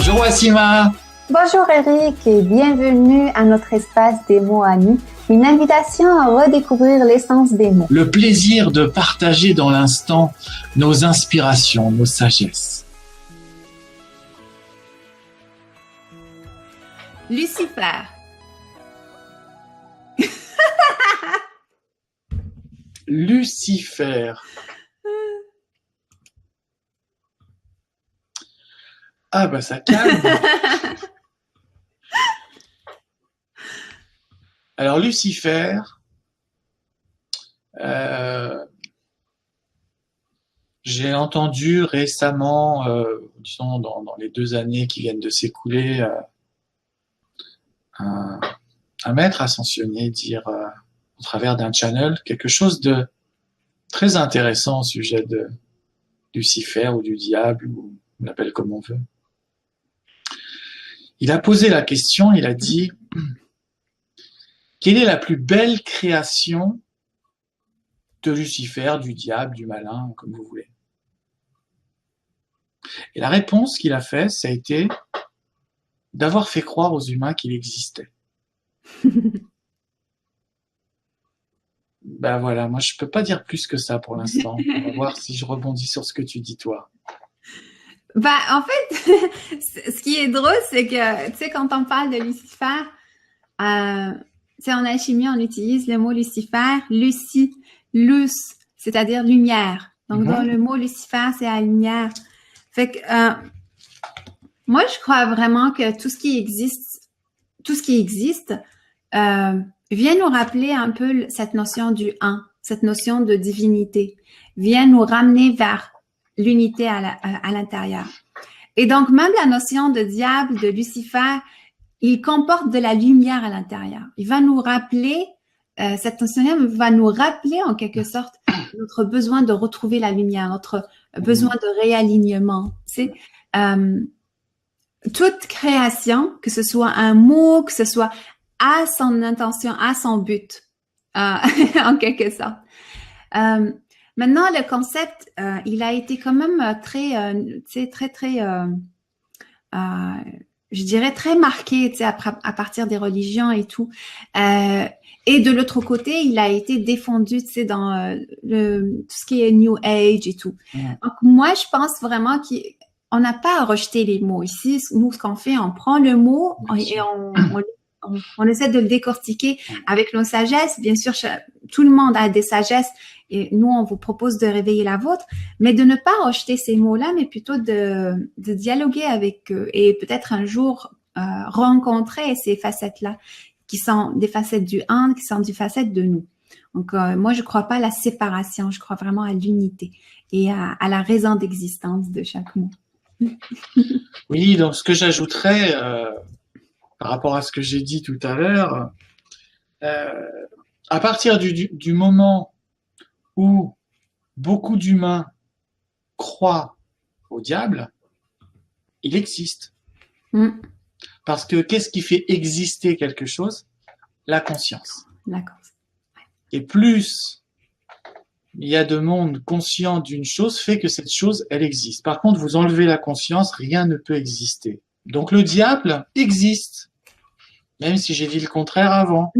Bonjour Wassima. Bonjour Eric et bienvenue à notre espace des mots amis, une invitation à redécouvrir l'essence des mots. Le plaisir de partager dans l'instant nos inspirations, nos sagesses. Lucifer. Lucifer. Ah bah ça calme. Alors Lucifer, j'ai entendu récemment, disons dans les 2 années qui viennent de s'écouler, un maître ascensionné dire au travers d'un channel quelque chose de très intéressant au sujet de Lucifer ou du diable, ou on l'appelle comme on veut. Il a posé la question, il a dit: quelle est la plus belle création de Lucifer, du diable, du malin, comme vous voulez? Et la réponse qu'il a faite, ça a été d'avoir fait croire aux humains qu'il existait. Ben voilà, moi je peux pas dire plus que ça pour l'instant. On va voir si je rebondis sur ce que tu dis toi. Bah, en fait, ce qui est drôle, c'est que, tu sais, quand on parle de Lucifer, tu sais, en alchimie, on utilise le mot Lucifer, Lucie, luz, c'est-à-dire lumière. Donc, dans le mot Lucifer, c'est la lumière. Fait que, moi, je crois vraiment que tout ce qui existe, vient nous rappeler un peu cette notion du un, cette notion de divinité, vient nous ramener vers l'unité à l'intérieur. Et donc, même la notion de diable, de Lucifer, il comporte de la lumière à l'intérieur. Il va nous rappeler, cette notion-là va nous rappeler en quelque sorte notre besoin de retrouver la lumière, notre besoin de réalignement. Tu sais, toute création, que ce soit un mot, que ce soit à son intention, à son but, en quelque sorte. Maintenant, le concept, il a été quand même très, je dirais très marqué, tu sais, à partir des religions et tout. Et de l'autre côté, il a été défendu, tu sais, dans tout ce qui est New Age et tout. Donc, moi, je pense vraiment qu'on n'a pas à rejeter les mots. Ici, nous, ce qu'on fait, on prend le mot et on essaie de le décortiquer avec nos sagesses. Bien sûr, tout le monde a des sagesses et nous, on vous propose de réveiller la vôtre, mais de ne pas rejeter ces mots-là, mais plutôt de dialoguer avec eux et peut-être un jour rencontrer ces facettes-là qui sont des facettes du un, qui sont des facettes de nous. Donc, moi, je crois pas à la séparation, je crois vraiment à l'unité et à la raison d'existence de chaque mot. Oui, donc ce que j'ajouterais par rapport à ce que j'ai dit tout à l'heure, à partir du moment où beaucoup d'humains croient au diable, il existe. Parce que qu'est-ce qui fait exister quelque chose? La conscience. D'accord. Et plus il y a de monde conscient d'une chose, fait que cette chose, elle existe. Par contre, vous enlevez la conscience, rien ne peut exister. Donc le diable existe, même si j'ai dit le contraire avant.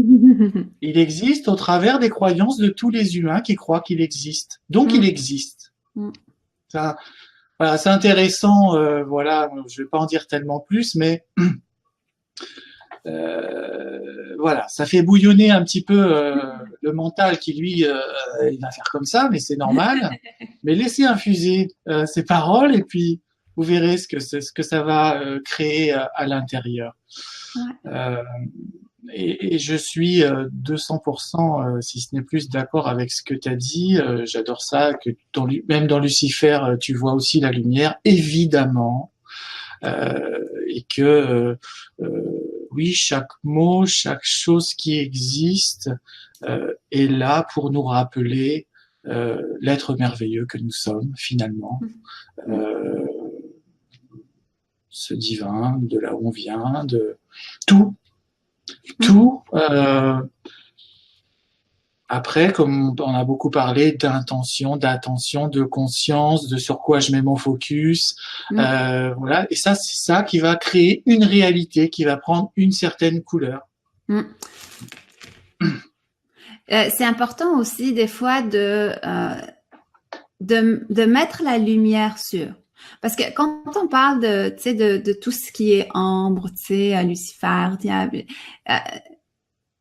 Il existe au travers des croyances de tous les humains qui croient qu'il existe. Donc il existe. Ça, voilà, c'est intéressant. Voilà, je vais pas en dire tellement plus, mais voilà, ça fait bouillonner un petit peu le mental qui lui, il va faire comme ça, mais c'est normal. Mais laissez infuser ces paroles et puis vous verrez ce que ça va créer à l'intérieur. Et je suis 200%, si ce n'est plus, d'accord avec ce que tu as dit. J'adore ça, que même dans Lucifer, tu vois aussi la lumière, évidemment. Et que oui, chaque mot, chaque chose qui existe est là pour nous rappeler l'être merveilleux que nous sommes finalement, ce divin, de là où on vient, de tout. Après, comme on a beaucoup parlé d'intention, d'attention, de conscience, de sur quoi je mets mon focus, voilà. Et ça, c'est ça qui va créer une réalité, qui va prendre une certaine couleur. C'est important aussi des fois de mettre la lumière sur. Parce que quand on parle de tout ce qui est ombre, Lucifer, diable,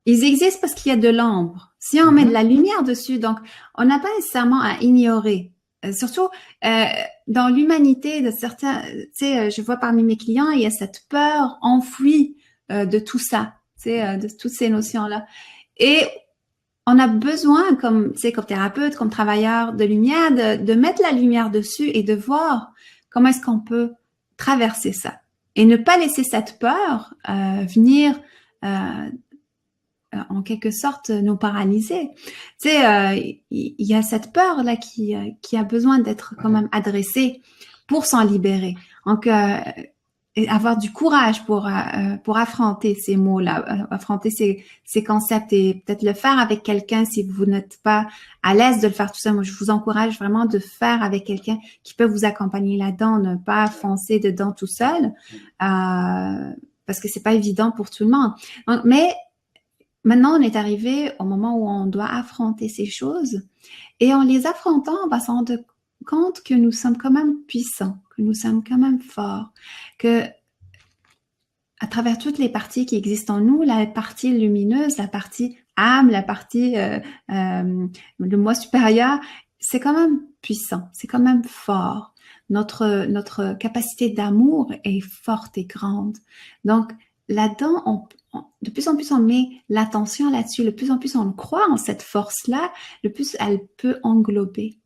ils existent parce qu'il y a de l'ombre. Si on met de la lumière dessus, donc on n'a pas nécessairement à ignorer. Surtout dans l'humanité de certains, je vois parmi mes clients, il y a cette peur enfouie de tout ça, de toutes ces notions-là. Et on a besoin, comme thérapeute, comme travailleur de lumière, de mettre la lumière dessus et de voir comment est-ce qu'on peut traverser ça. Et ne pas laisser cette peur venir en quelque sorte nous paralyser. Il y a cette peur là qui a besoin d'être quand même adressée pour s'en libérer. Donc et avoir du courage pour affronter ces mots-là, affronter ces concepts et peut-être le faire avec quelqu'un si vous n'êtes pas à l'aise de le faire tout seul. Moi, je vous encourage vraiment de faire avec quelqu'un qui peut vous accompagner là-dedans, ne pas foncer dedans tout seul, parce que c'est pas évident pour tout le monde. Donc, mais maintenant, on est arrivé au moment où on doit affronter ces choses et en les affrontant, on va se rendre compte que nous sommes quand même puissants, que nous sommes quand même forts, que à travers toutes les parties qui existent en nous, la partie lumineuse, la partie âme, la partie le moi supérieur, c'est quand même puissant, c'est quand même fort. Notre capacité d'amour est forte et grande. Donc là-dedans, de plus en plus on met l'attention là-dessus, de plus en plus on croit en cette force-là, le plus elle peut englober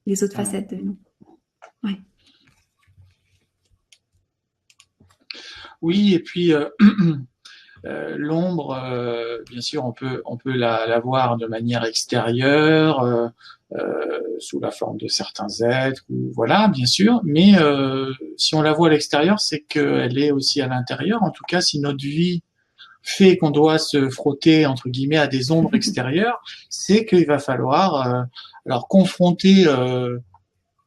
les autres facettes de nous. Ouais. Oui, et puis l'ombre, bien sûr, on peut la voir de manière extérieure, sous la forme de certains êtres, ou voilà, bien sûr. Mais si on la voit à l'extérieur, c'est qu'elle est aussi à l'intérieur. En tout cas, si notre vie fait qu'on doit se frotter entre guillemets à des ombres extérieures, c'est qu'il va falloir alors confronter,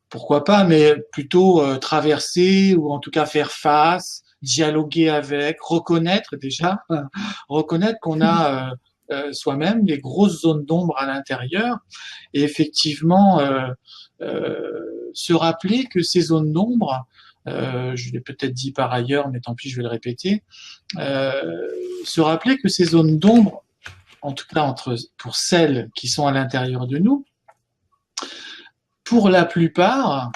pourquoi pas, mais plutôt traverser ou en tout cas faire face, dialoguer avec, reconnaître déjà, reconnaître qu'on a soi-même des grosses zones d'ombre à l'intérieur et effectivement se rappeler que ces zones d'ombre, je l'ai peut-être dit par ailleurs, mais tant pis, je vais le répéter, se rappeler que ces zones d'ombre, en tout cas pour celles qui sont à l'intérieur de nous, pour la plupart,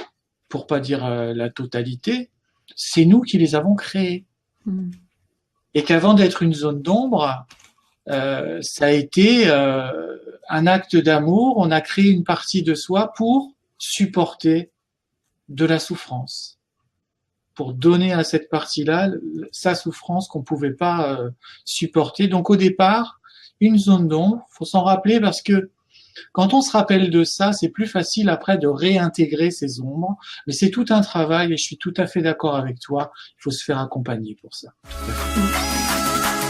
pour pas dire la totalité, c'est nous qui les avons créées. Et qu'avant d'être une zone d'ombre, ça a été un acte d'amour, on a créé une partie de soi pour supporter de la souffrance, pour donner à cette partie-là sa souffrance qu'on pouvait pas supporter. Donc au départ, une zone d'ombre, faut s'en rappeler parce que quand on se rappelle de ça, c'est plus facile après de réintégrer ces ombres. Mais c'est tout un travail et je suis tout à fait d'accord avec toi. Il faut se faire accompagner pour ça. Tout à fait.